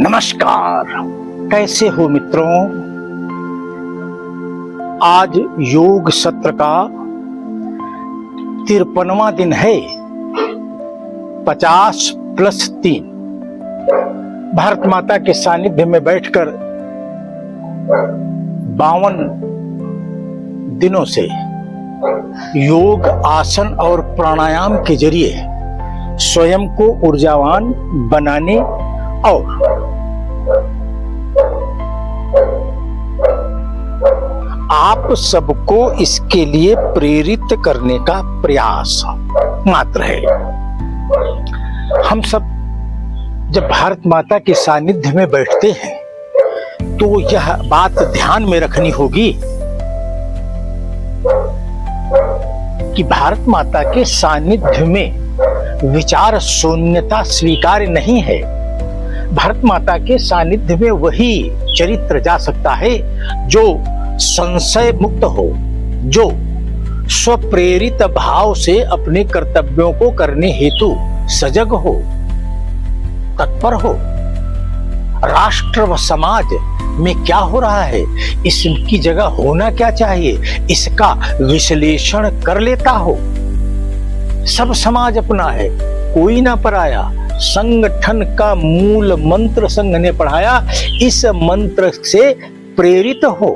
नमस्कार, कैसे हो मित्रों। आज योग सत्र का 53वां दिन है। 50+3 भारत माता के सानिध्य में बैठकर 52 दिनों से योग, आसन और प्राणायाम के जरिए स्वयं को ऊर्जावान बनाने और आप सबको इसके लिए प्रेरित करने का प्रयास मात्र है। हम सब जब भारत माता के सानिध्य में बैठते हैं तो यह बात ध्यान में रखनी होगी कि भारत माता के सानिध्य में विचार शून्यता स्वीकार्य नहीं है। भारत माता के सानिध्य में वही चरित्र जा सकता है जो संशय मुक्त हो, जो स्वप्रेरित भाव से अपने कर्तव्यों को करने हेतु सजग हो, तत्पर हो। राष्ट्र व समाज में क्या हो रहा है, इसकी जगह होना क्या चाहिए, इसका विश्लेषण कर लेता हो। सब समाज अपना है, कोई ना पराया। संगठन का मूल मंत्र संघ ने पढ़ाया, इस मंत्र से प्रेरित हो।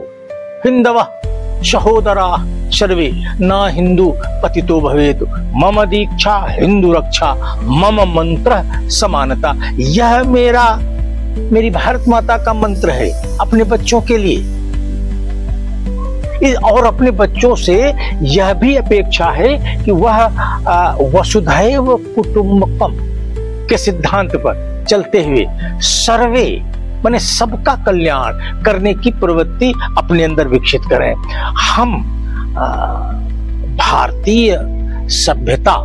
हिंदवः सहोदरा सर्वे ना हिंदू पतितो भवेत्, मम दीक्षा हिंदू रक्षा, मम मंत्र समानता। यह मेरी भारत माता का मंत्र है अपने बच्चों के लिए। और अपने बच्चों से यह भी अपेक्षा है कि वह वसुधैव कुटुंबकम के सिद्धांत पर चलते हुए सर्वे माने सबका कल्याण करने की प्रवृत्ति अपने अंदर विकसित करें। हम भारतीय सभ्यता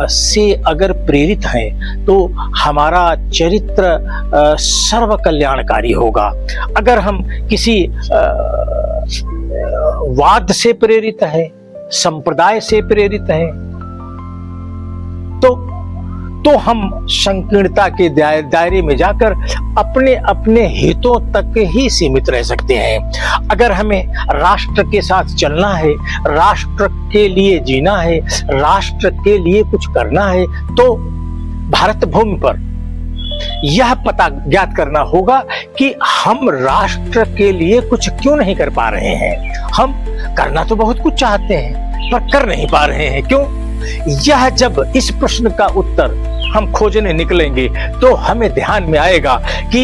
से अगर प्रेरित हैं तो हमारा चरित्र सर्व कल्याणकारी होगा। अगर हम किसी वाद से प्रेरित है, संप्रदाय से प्रेरित है, तो हम संकीर्णता के दायरे में जाकर अपने अपने हितों तक ही सीमित रह सकते हैं। अगर हमें राष्ट्र के साथ चलना है, राष्ट्र के लिए जीना है, राष्ट्र के लिए कुछ करना है, तो भारत भूमि पर यह पता ज्ञात करना होगा कि हम राष्ट्र के लिए कुछ क्यों नहीं कर पा रहे हैं। हम करना तो बहुत कुछ चाहते हैं पर कर नहीं पा रहे हैं, क्यों? यह जब इस प्रश्न का उत्तर हम खोजने निकलेंगे तो हमें ध्यान में आएगा कि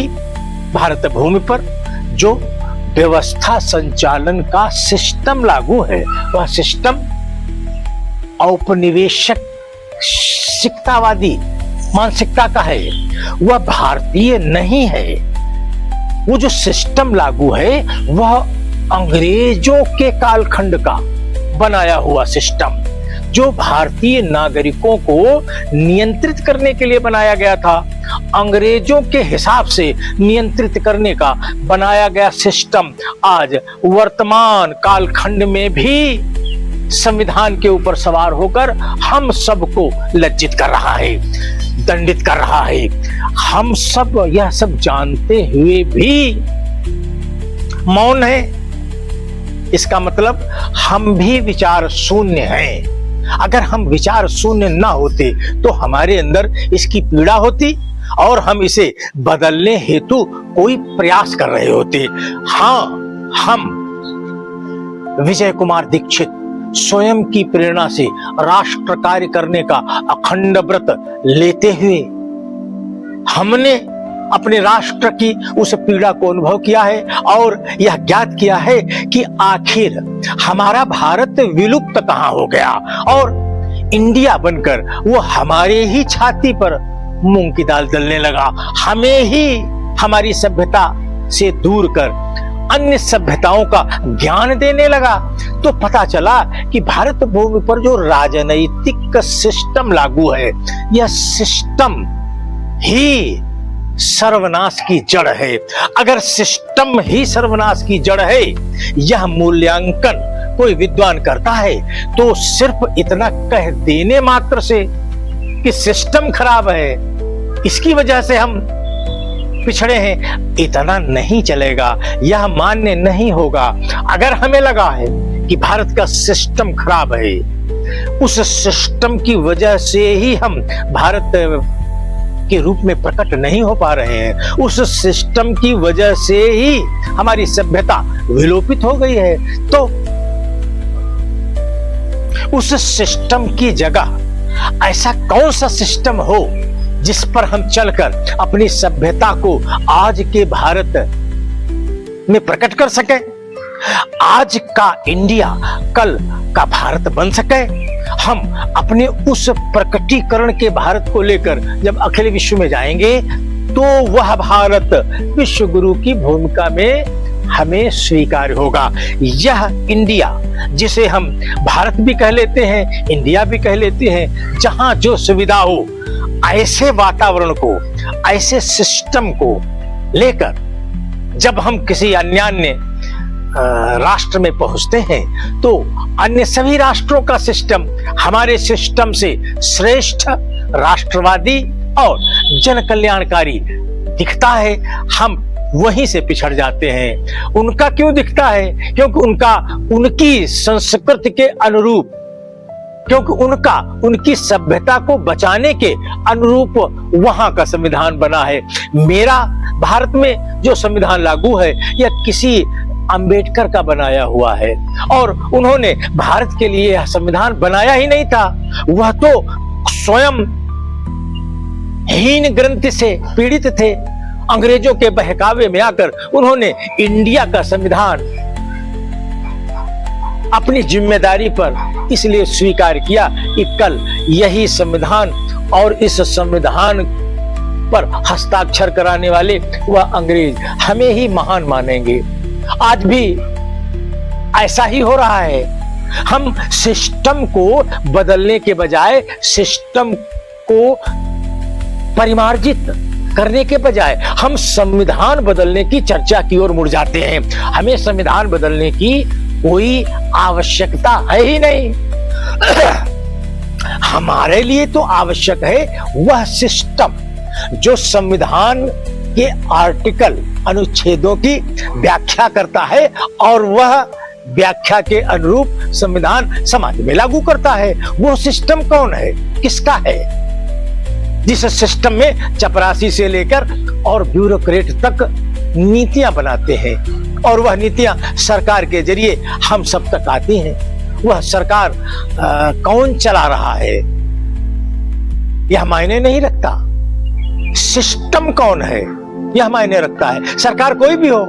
भारत भूमि पर जो व्यवस्था संचालन का सिस्टम लागू है, वह सिस्टम औपनिवेशिक शिक्षावादी मानसिकता का है, वह भारतीय नहीं है। वो जो सिस्टम लागू है वह अंग्रेजों के कालखंड का बनाया हुआ सिस्टम, जो भारतीय नागरिकों को नियंत्रित करने के लिए बनाया गया था, अंग्रेजों के हिसाब से नियंत्रित करने का बनाया गया सिस्टम आज वर्तमान कालखंड में भी संविधान के ऊपर सवार होकर हम सबको लज्जित कर रहा है, दंडित कर रहा है। हम सब यह सब जानते हुए भी मौन है। इसका मतलब हम भी विचार शून्य हैं। अगर हम विचार शून्य ना होते तो हमारे अंदर इसकी पीड़ा होती और हम इसे बदलने हेतु कोई प्रयास कर रहे होते। हाँ, हम विजय कुमार दीक्षित स्वयं की प्रेरणा से राष्ट्र कार्य करने का अखंड व्रत लेते हुए हमने अपने राष्ट्र की उस पीड़ा को अनुभव किया है और यह ज्ञात किया है कि आखिर हमारा भारत विलुप्त कहां हो गया और इंडिया बनकर वो हमारे ही छाती पर मूंग की दाल दलने लगा, हमें ही हमारी सभ्यता से दूर कर अन्य सभ्यताओं का ज्ञान देने लगा। तो पता चला कि भारत भूमि पर जो राजनैतिक सिस्टम लागू है, यह सिस्टम ही सर्वनाश की जड़ है। अगर सिस्टम ही सर्वनाश की जड़ है, यह मूल्यांकन कोई विद्वान करता है तो सिर्फ इतना कह देने मात्र से कि सिस्टम खराब है, इसकी वजह से हम पिछड़े हैं, इतना नहीं चलेगा, यह मान्य नहीं होगा। अगर हमें लगा है कि भारत का सिस्टम खराब है, उस सिस्टम की वजह से ही हम भारत के रूप में प्रकट नहीं हो पा रहे हैं, उस सिस्टम की वजह से ही हमारी सभ्यता विलोपित हो गई है, तो उस सिस्टम की जगह ऐसा कौन सा सिस्टम हो जिस पर हम चलकर अपनी सभ्यता को आज के भारत में प्रकट कर सके, आज का इंडिया कल का भारत बन सके। हम अपने उस प्रकटीकरण के भारत को लेकर जब अखिल विश्व में जाएंगे तो वह भारत विश्व गुरु की भूमिका में हमें स्वीकार होगा। यह इंडिया जिसे हम भारत भी कह लेते हैं, इंडिया भी कह लेते हैं, जहां जो सुविधा हो, ऐसे वातावरण को, ऐसे सिस्टम को लेकर जब हम किसी अन्य राष्ट्र में पहुंचते हैं तो अन्य सभी राष्ट्रों का सिस्टम हमारे सिस्टम से श्रेष्ठ, राष्ट्रवादी और जन कल्याणकारी दिखता है। हम वहीं से पिछड़ जाते हैं। उनका क्यों दिखता है? क्योंकि उनकी संस्कृति के अनुरूप, क्योंकि उनकी सभ्यता को बचाने के अनुरूप वहां का संविधान बना है। मेरा भारत में जो संविधान लागू है यह किसी अंबेडकर का बनाया हुआ है, और उन्होंने भारत के लिए यह संविधान बनाया ही नहीं था, वह तो स्वयं हीन ग्रंथि से पीड़ित थे। अंग्रेजों के बहकावे में आकर उन्होंने इंडिया का संविधान अपनी जिम्मेदारी पर इसलिए स्वीकार किया कि कल यही संविधान और इस संविधान पर हस्ताक्षर कराने वाले वह अंग्रेज हमें ही महान मानेंगे। आज भी ऐसा ही हो रहा है। हम सिस्टम को बदलने के बजाय, सिस्टम को परिमार्जित करने के बजाय हम संविधान बदलने की चर्चा की ओर मुड़ जाते हैं। हमें संविधान बदलने की कोई आवश्यकता है ही नहीं। हमारे लिए तो आवश्यक है वह सिस्टम जो संविधान के आर्टिकल, अनुच्छेदों की व्याख्या करता है और वह व्याख्या के अनुरूप संविधान समाज में लागू करता है। वो सिस्टम कौन है, किसका है? जिस सिस्टम में चपरासी से लेकर और ब्यूरोक्रेट तक नीतियां बनाते हैं और वह नीतियां सरकार के जरिए हम सब तक आती हैं। वह सरकार कौन चला रहा है यह मायने नहीं रखता, सिस्टम कौन है यह मायने रखता है। सरकार कोई भी हो,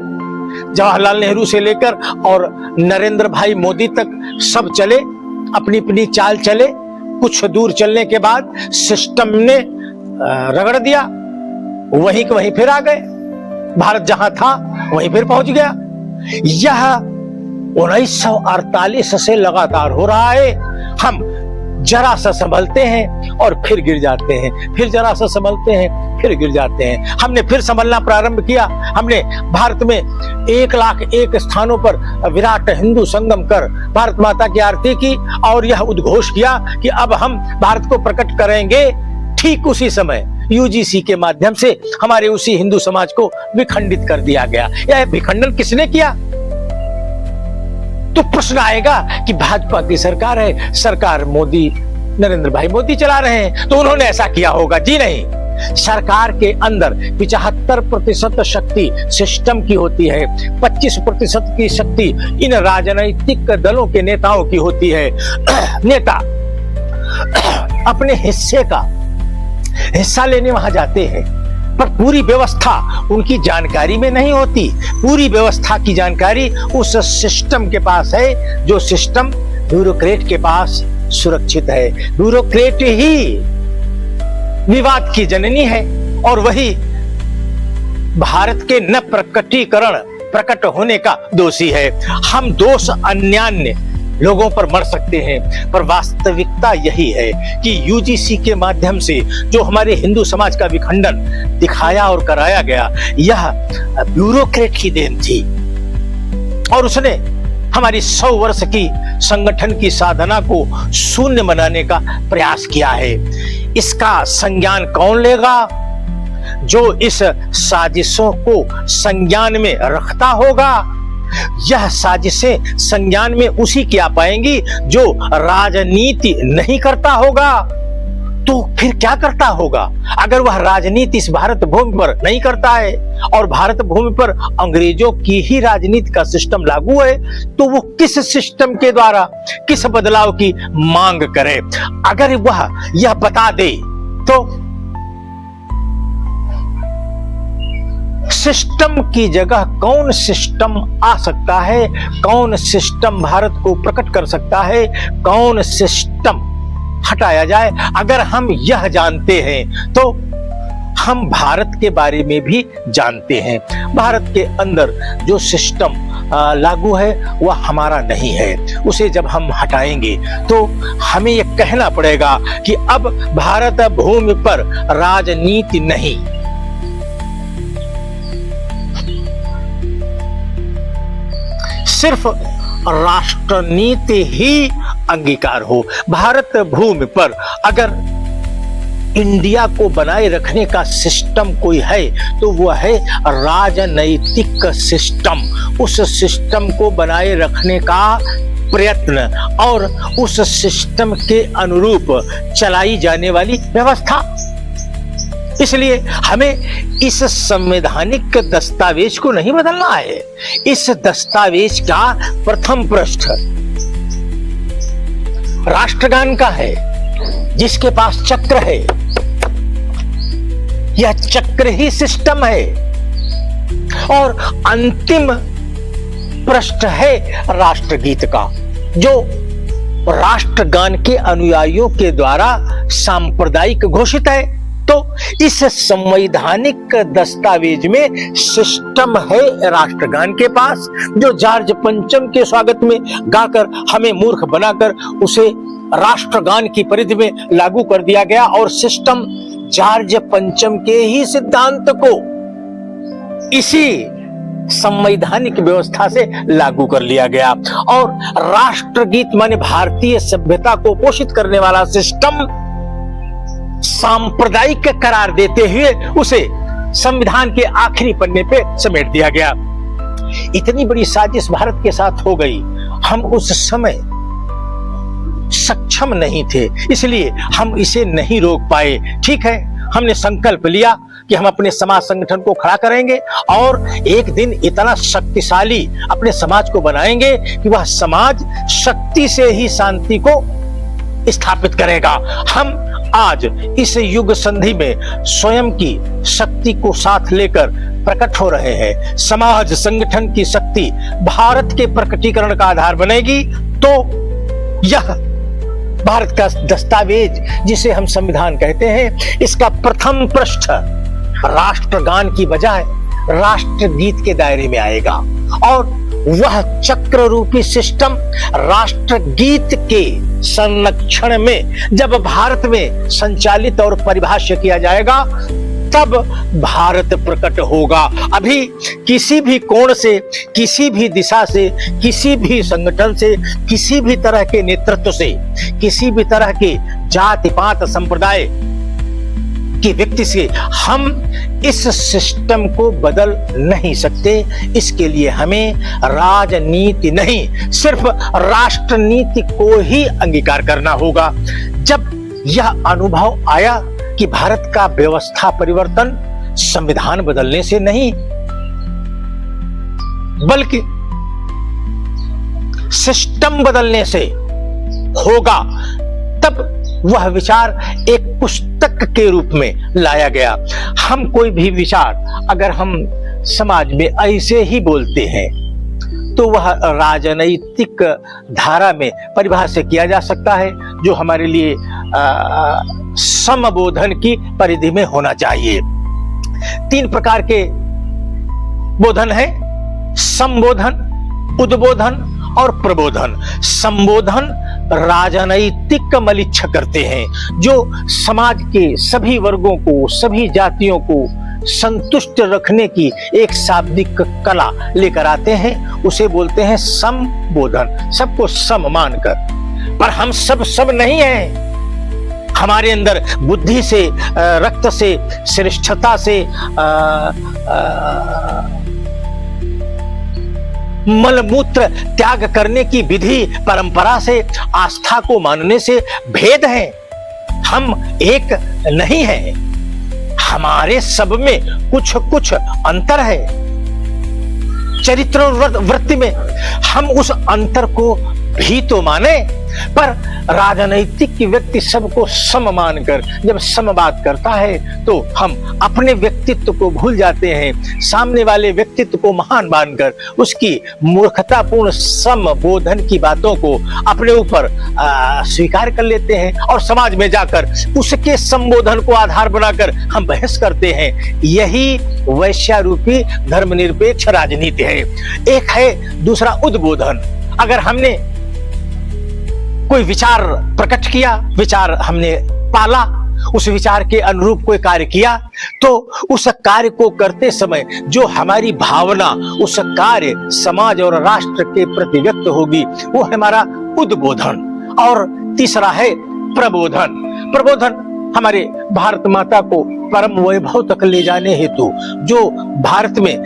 जवाहरलाल नेहरू से लेकर और नरेंद्र भाई मोदी तक सब चले, अपनी अपनी चाल चले। कुछ दूर चलने के बाद सिस्टम ने रगड़ दिया, वहीं के वहीं फिर आ गए। भारत जहां था वहीं फिर पहुंच गया। यह 1948 से लगातार हो रहा है। हम जरा सा संभलते हैं और फिर गिर जाते हैं, फिर जरा सा संभलते हैं, फिर गिर जाते हैं। हमने फिर संभलना प्रारंभ किया। हमने भारत में 1,01 स्थानों पर विराट हिंदू संगम कर भारत माता की आरती की और यह उद्घोष किया कि अब हम भारत को प्रकट करेंगे। ठीक उसी समय यूजीसी के माध्यम से हमारे उसी हिंदू समाज को विखंडित कर दिया गया। यह विखंडन किसने किया? तो प्रश्न आएगा कि भाजपा की सरकार है, सरकार मोदी, नरेंद्र भाई मोदी चला रहे हैं, तो उन्होंने ऐसा किया होगा? जी नहीं। सरकार के अंदर 75% शक्ति सिस्टम की होती है, 25% की शक्ति इन राजनीतिक दलों के नेताओं की होती है। नेता अपने हिस्सा लेने वहां जाते हैं, पर पूरी व्यवस्था उनकी जानकारी में नहीं होती। पूरी व्यवस्था की जानकारी उस सिस्टम के पास है जो सिस्टम ब्यूरोक्रेट के पास सुरक्षित है। ब्यूरोक्रेट ही विवाद की जननी है और वही भारत के न प्रकट होने का दोषी है। हम दोष अन्यान्य लोगों पर मर सकते हैं, पर वास्तविकता यही है कि यूजीसी के माध्यम से जो हमारे हिंदू समाज का विखंडन दिखाया और कराया गया, यह ब्यूरोक्रेट की देन थी और उसने हमारी 100 वर्ष की संगठन की साधना को शून्य बनाने का प्रयास किया है। इसका संज्ञान कौन लेगा? जो इस साजिशों को संज्ञान में रखता होगा। यह साजिशें संज्ञान में उसी की आ पाएंगी जो राजनीति नहीं करता होगा। तो फिर क्या करता होगा? अगर वह राजनीति इस भारत भूमि पर नहीं करता है और भारत भूमि पर अंग्रेजों की ही राजनीति का सिस्टम लागू है, तो वो किस सिस्टम के द्वारा किस बदलाव की मांग करे? अगर वह यह बता दे तो सिस्टम की जगह कौन सिस्टम आ सकता है, कौन सिस्टम भारत को प्रकट कर सकता है, कौन सिस्टम हटाया जाए, अगर हम यह जानते हैं तो हम भारत के बारे में भी जानते हैं। भारत के अंदर जो सिस्टम लागू है वह हमारा नहीं है। उसे जब हम हटाएंगे तो हमें यह कहना पड़ेगा कि अब भारत भूमि पर राजनीति नहीं, सिर्फ राष्ट्रनीति ही अंगीकार हो। भारत भूमि पर अगर इंडिया को बनाए रखने का सिस्टम कोई है तो वह है राजनैतिक सिस्टम। उस सिस्टम को बनाए रखने का प्रयत्न और उस सिस्टम के अनुरूप चलाई जाने वाली व्यवस्था। इसलिए हमें इस संवैधानिक दस्तावेज को नहीं बदलना है। इस दस्तावेज का प्रथम पृष्ठ राष्ट्रगान का है, जिसके पास चक्र है। यह चक्र ही सिस्टम है। और अंतिम पृष्ठ है राष्ट्रगीत का, जो राष्ट्रगान के अनुयायियों के द्वारा सांप्रदायिक घोषित है। तो इस संवैधानिक दस्तावेज में सिस्टम है राष्ट्रगान के पास, जो जॉर्ज पंचम के स्वागत में गाकर हमें मूर्ख बनाकर उसे राष्ट्रगान की परिधि में लागू कर दिया गया। और सिस्टम जॉर्ज पंचम के ही सिद्धांत को इसी संवैधानिक व्यवस्था से लागू कर लिया गया। और राष्ट्रगीत माने भारतीय सभ्यता को पोषित करने वाला सिस्टम सांप्रदायिक करार देते हुए उसे संविधान के आखिरी पन्ने पे समेट दिया गया। इतनी बड़ी साजिश भारत के साथ हो गई, हम उस समय सक्षम नहीं थे, इसलिए हम इसे नहीं रोक पाए। ठीक है, हमने संकल्प लिया कि हम अपने समाज संगठन को खड़ा करेंगे और एक दिन इतना शक्तिशाली अपने समाज को बनाएंगे कि वह समाज शक्ति से ही शांति को स्थापित करेगा। हम आज इस युग संधि में स्वयं की शक्ति को साथ लेकर प्रकट हो रहे हैं। समाज संगठन की शक्ति भारत के प्रकटीकरण का आधार बनेगी। तो यह भारत का दस्तावेज, जिसे हम संविधान कहते हैं, इसका प्रथम पृष्ठ राष्ट्रगान की बजाय राष्ट्रगीत के दायरे में आएगा। और वह चक्र रूपी सिस्टम राष्ट्रगीत के संरक्षण में जब भारत में संचालित और परिभाषित किया जाएगा, तब भारत प्रकट होगा। अभी किसी भी कोण से, किसी भी दिशा से, किसी भी संगठन से, किसी भी तरह के नेतृत्व से, किसी भी तरह के जाति पात संप्रदाय के व्यक्ति से हम इस सिस्टम को बदल नहीं सकते। इसके लिए हमें राजनीति नहीं, सिर्फ राष्ट्रनीति को ही अंगीकार करना होगा। जब यह अनुभव आया कि भारत का व्यवस्था परिवर्तन संविधान बदलने से नहीं, बल्कि सिस्टम बदलने से होगा, तब वह विचार एक पुस्तक के रूप में लाया गया। हम कोई भी विचार अगर हम समाज में ऐसे ही बोलते हैं तो वह राजनैतिक धारा में परिभाषित किया जा सकता है, जो हमारे लिए समबोधन की परिधि में होना चाहिए। 3 प्रकार के बोधन है: संबोधन, उद्बोधन और प्रबोधन। संबोधन राजनैतिक मलिच्छ करते हैं, जो समाज के सभी वर्गों को, सभी जातियों को संतुष्ट रखने की एक शाब्दिक कला लेकर आते हैं। उसे बोलते हैं संबोधन, सबको सम मानकर। पर हम सब नहीं हैं। हमारे अंदर बुद्धि से, रक्त से, श्रेष्ठता से, मलमूत्र त्याग करने की विधि परंपरा से, आस्था को मानने से भेद है। हम एक नहीं हैं। हमारे सब में कुछ कुछ अंतर है। चरित्र और वृत्ति में हम उस अंतर को भी तो माने, पर राजनैतिक व्यक्ति सबको सम मानकर जब सम बात करता है तो हम अपने व्यक्तित्व को भूल जाते हैं। सामने वाले व्यक्तित्व को महान मानकर उसकी मूर्खतापूर्ण संबोधन की बातों को अपने ऊपर स्वीकार कर लेते हैं और समाज में जाकर उसके संबोधन को आधार बनाकर हम बहस करते हैं। यही वैश्यारूपी धर्मनिरपेक्ष राजनीति है। एक है दूसरा उद्बोधन। अगर हमने कोई विचार प्रकट किया, विचार हमने पाला, उस विचार के अनुरूप कोई कार्य किया, तो उस कार्य को करते समय जो हमारी भावना उस कार्य समाज और राष्ट्र के प्रति व्यक्त होगी वो हमारा उद्बोधन। और तीसरा है प्रबोधन। प्रबोधन हमारे भारत माता को परम वैभव तक ले जाने हेतु जो भारत में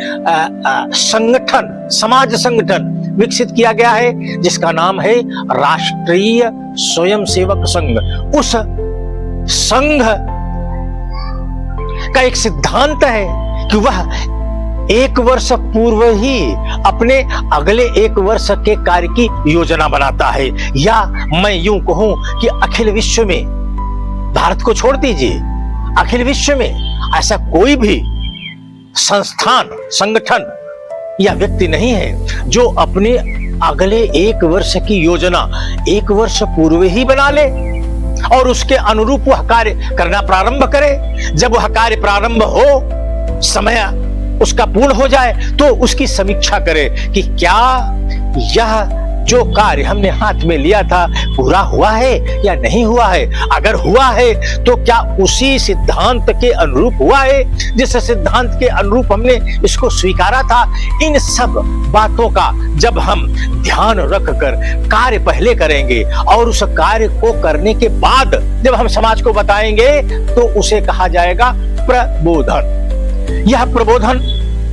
संगठन, समाज संगठन विकसित किया गया है, जिसका नाम है राष्ट्रीय स्वयंसेवक संघ। उस संघ का एक सिद्धांत है कि वह 1 वर्ष पूर्व ही अपने अगले 1 वर्ष के कार्य की योजना बनाता है। या मैं यूं कहूं कि अखिल विश्व में, भारत को छोड़ दीजिए, अखिल विश्व में ऐसा कोई भी संस्थान, संगठन या व्यक्ति नहीं है जो अपने अगले 1 वर्ष की योजना 1 वर्ष पूर्व ही बना ले और उसके अनुरूप वह कार्य करना प्रारंभ करे। जब वह कार्य प्रारंभ हो, समय उसका पूर्ण हो जाए, तो उसकी समीक्षा करे कि क्या यह जो कार्य हमने हाथ में लिया था पूरा हुआ है या नहीं हुआ है। अगर हुआ है तो क्या उसी सिद्धांत के अनुरूप हुआ है जिस सिद्धांत के अनुरूप हमने इसको स्वीकारा था। इन सब बातों का जब हम ध्यान रखकर कार्य पहले करेंगे और उस कार्य को करने के बाद जब हम समाज को बताएंगे तो उसे कहा जाएगा प्रबोधन। यह प्रबोधन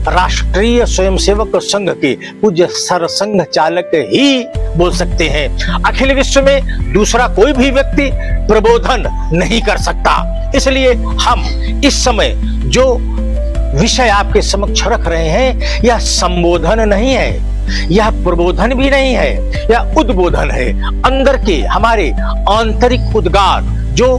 राष्ट्रीय स्वयंसेवक संघ के पूज्य सरसंघ चालक ही बोल सकते हैं। अखिल विश्व में दूसरा कोई भी व्यक्ति प्रबोधन नहीं कर सकता। इसलिए हम इस समय जो विषय आपके समक्ष रख रहे हैं यह संबोधन नहीं है, यह प्रबोधन भी नहीं है, यह उद्बोधन है। अंदर के हमारे आंतरिक उद्गार जो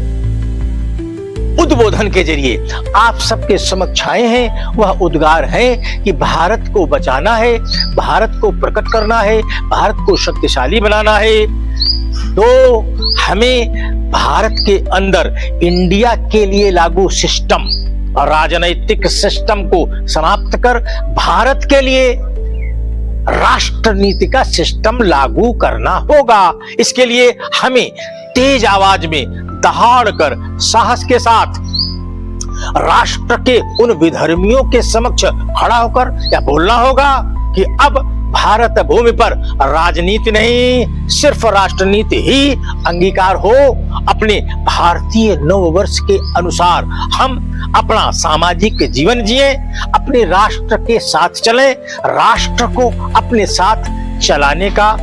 उद्बोधन के जरिए आप सबके समक्ष आए हैं वह उद्गार है कि भारत को बचाना है, भारत को प्रकट करना है, भारत को शक्तिशाली बनाना है। तो हमें भारत के अंदर इंडिया के लिए लागू सिस्टम और राजनैतिक सिस्टम को समाप्त कर भारत के लिए राष्ट्र नीति का सिस्टम लागू करना होगा। इसके लिए हमें तेज आवाज में दहाड़ कर साहस के साथ राष्ट्र के उन विधर्मियों के समक्ष खड़ा होकर या बोलना होगा कि अब भारत भूमि पर राजनीति नहीं, सिर्फ राष्ट्रनीति ही अंगीकार हो। अपने भारतीय नववर्ष के अनुसार हम अपना सामाजिक जीवन जिए, अपने राष्ट्र के साथ चलें, राष्ट्र को अपने साथ चलाने का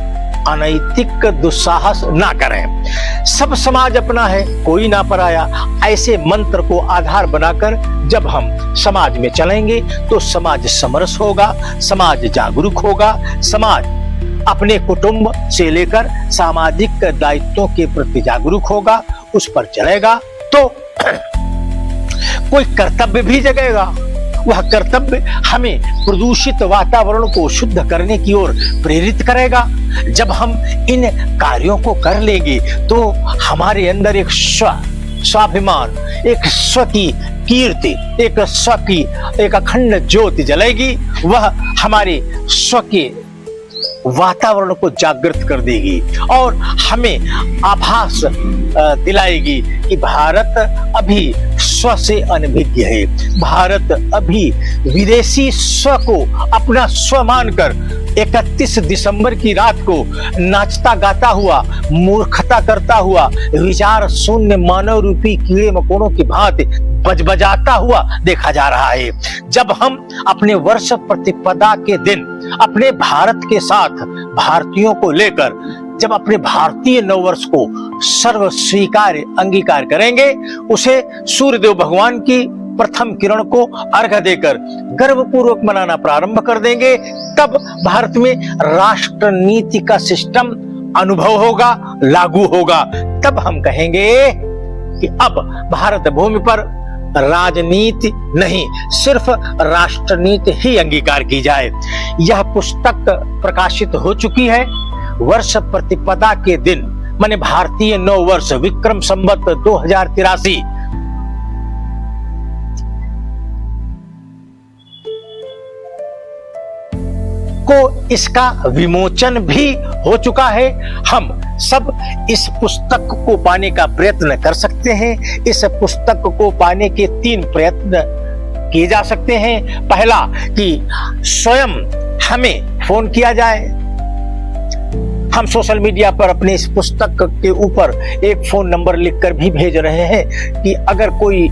अनैतिक दुस्साहस ना करें। सब समाज अपना है, कोई ना पराया। ऐसे मंत्र को आधार बनाकर जब हम समाज में चलेंगे तो समाज समरस होगा, समाज जागरूक होगा, समाज अपने कुटुंब से लेकर सामाजिक दायित्वों के प्रति जागरूक होगा, उस पर चलेगा तो कोई कर्तव्य भी जगेगा। वह कर्तव्य हमें प्रदूषित वातावरण को शुद्ध करने की ओर प्रेरित करेगा। जब हम इन कार्यों को कर लेंगे तो हमारे अंदर एक स्वाभिमान, एक स्व की कीर्ति, एक स्व की एक अखंड ज्योति जलेगी। वह हमारे स्व के वातावरण को जागृत कर देगी और हमें आभास दिलाएगी कि भारत अभी स्व से अनभिज्ञ है। भारत अभी विदेशी स्व को अपना स्व मानकर 31 दिसंबर की रात को नाचता गाता हुआ, मूर्खता करता हुआ, विचार शून्य मानव रूपी कीड़े मकोड़ों की भांति बजबजाता हुआ देखा जा रहा है। जब हम अपने वर्ष प्रतिपदा के दिन अपने भारत के साथ भारतीयों को लेकर जब अपने भारतीय नववर्ष को सर्व स्वीकार्य अंगीकार करेंगे, उसे सूर्यदेव भगवान की प्रथम किरण को अर्घ्य देकर गर्वपूर्वक मनाना प्रारंभ कर देंगे, तब भारत में राष्ट्र नीति का सिस्टम अनुभव होगा, लागू होगा। तब हम कहेंगे कि अब भारत भूमि पर राजनीति नहीं, सिर्फ राष्ट्रनीति ही अंगीकार की जाए। यह पुस्तक प्रकाशित हो चुकी है। वर्ष प्रतिपदा के दिन माने भारतीय नव वर्ष विक्रम संवत 2083 को इसका विमोचन भी हो चुका है। हम सब इस पुस्तक को पाने का प्रयत्न कर सकते हैं। इस पुस्तक को पाने के 3 प्रयत्न किए जा सकते हैं। पहला कि स्वयं हमें फोन किया जाए। हम सोशल मीडिया पर अपने इस पुस्तक के ऊपर एक फोन नंबर लिखकर भी भेज रहे हैं कि अगर कोई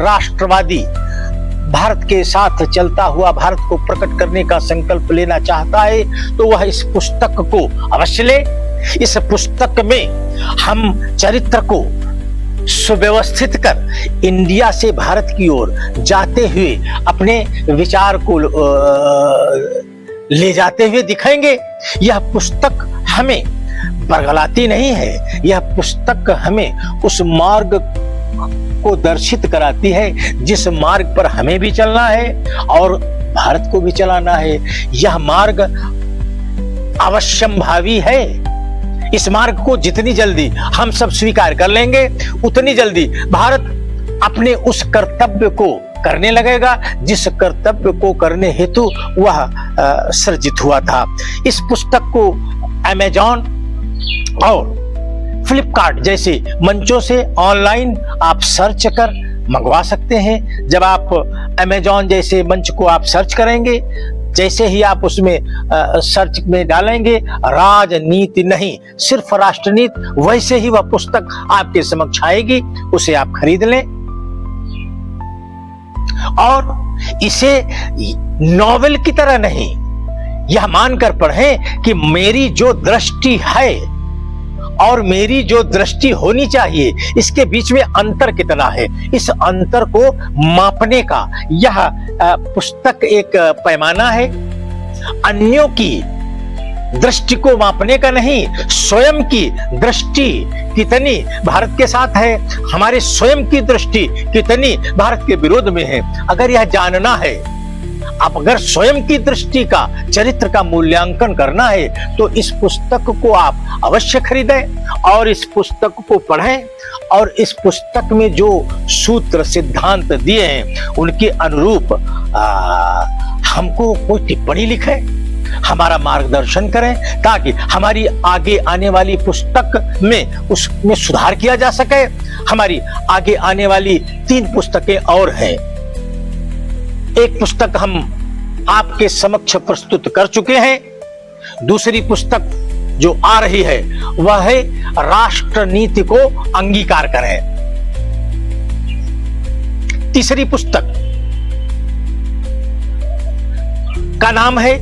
राष्ट्रवादी भारत के साथ चलता हुआ भारत को प्रकट करने का संकल्प लेना चाहता है तो वह इस पुस्तक को अवश्य ले। इस पुस्तक में हम चरित्र को सुव्यवस्थित कर इंडिया से भारत की ओर जाते हुए अपने विचार को ले जाते हुए दिखाएंगे। यह पुस्तक हमें बरगलाती नहीं है, यह पुस्तक हमें उस मार्ग को दर्शित कराती है जिस मार्ग पर हमें भी चलना है और भारत को भी चलाना है। यह मार्ग अवश्यंभावी है। इस मार्ग को जितनी जल्दी हम सब स्वीकार कर लेंगे, उतनी जल्दी भारत अपने उस कर्तव्य को करने लगेगा जिस कर्तव्य को करने हेतु वह सृजित हुआ था। इस पुस्तक को अमेज़न और फ्लिपकार्ट जैसे मंचों से ऑनलाइन आप सर्च कर मंगवा सकते हैं। जब आप अमेज़न जैसे मंच को आप सर्च करेंगे, जैसे ही आप उसमें सर्च में डालेंगे राजनीति नहीं सिर्फ राष्ट्रनीति, वैसे ही वह पुस्तक आपके समक्ष आएगी। उसे आप खरीद लें और इसे नॉवेल की तरह नहीं, यह मानकर पढ़ें कि मेरी जो दृष्टि है और मेरी जो दृष्टि होनी चाहिए इसके बीच में अंतर कितना है, इस अंतर को मापने का यह पुस्तक एक पैमाना है। अन्यों की दृष्टि को मापने का नहीं, स्वयं की दृष्टि कितनी भारत के साथ है, हमारे स्वयं की दृष्टि कितनी भारत के विरोध में है। अगर यह जानना है, अब अगर स्वयं की दृष्टि का चरित्र का मूल्यांकन करना है तो इस पुस्तक को आप अवश्य खरीदें और इस पुस्तक को पढ़ें और इस पुस्तक में जो सूत्र सिद्धांत दिए हैं उनके अनुरूप हमको कोई टिप्पणी लिखे, हमारा मार्गदर्शन करें ताकि हमारी आगे आने वाली पुस्तक में उसमें सुधार किया जा सके। हमारी आगे आने वाली 3 पुस्तकें और हैं। एक पुस्तक हम आपके समक्ष प्रस्तुत कर चुके हैं, दूसरी पुस्तक जो आ रही है वह है राष्ट्र नीति को अंगीकार करें। तीसरी पुस्तक का नाम है,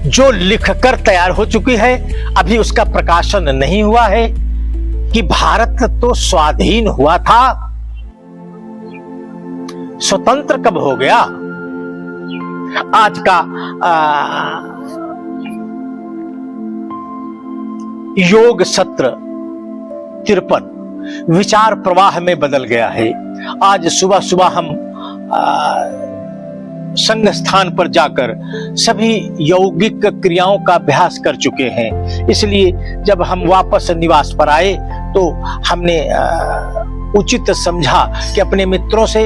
जो लिखकर तैयार हो चुकी है, अभी उसका प्रकाशन नहीं हुआ है, कि भारत तो स्वाधीन हुआ था, स्वतंत्र कब हो गया। आज का योग सत्र 53 विचार प्रवाह में बदल गया है। आज सुबह सुबह हम संघ स्थान पर जाकर सभी यौगिक क्रियाओं का अभ्यास कर चुके हैं। इसलिए जब हम वापस निवास पर आए तो हमने उचित समझा कि अपने मित्रों से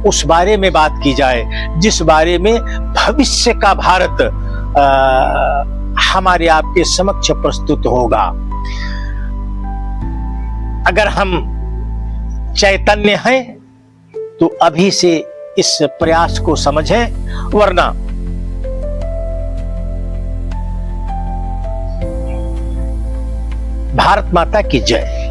उस बारे में बात की जाए जिस बारे में भविष्य का भारत हमारे आपके समक्ष प्रस्तुत होगा। अगर हम चैतन्य हैं तो अभी से इस प्रयास को समझें, वरना भारत माता की जय।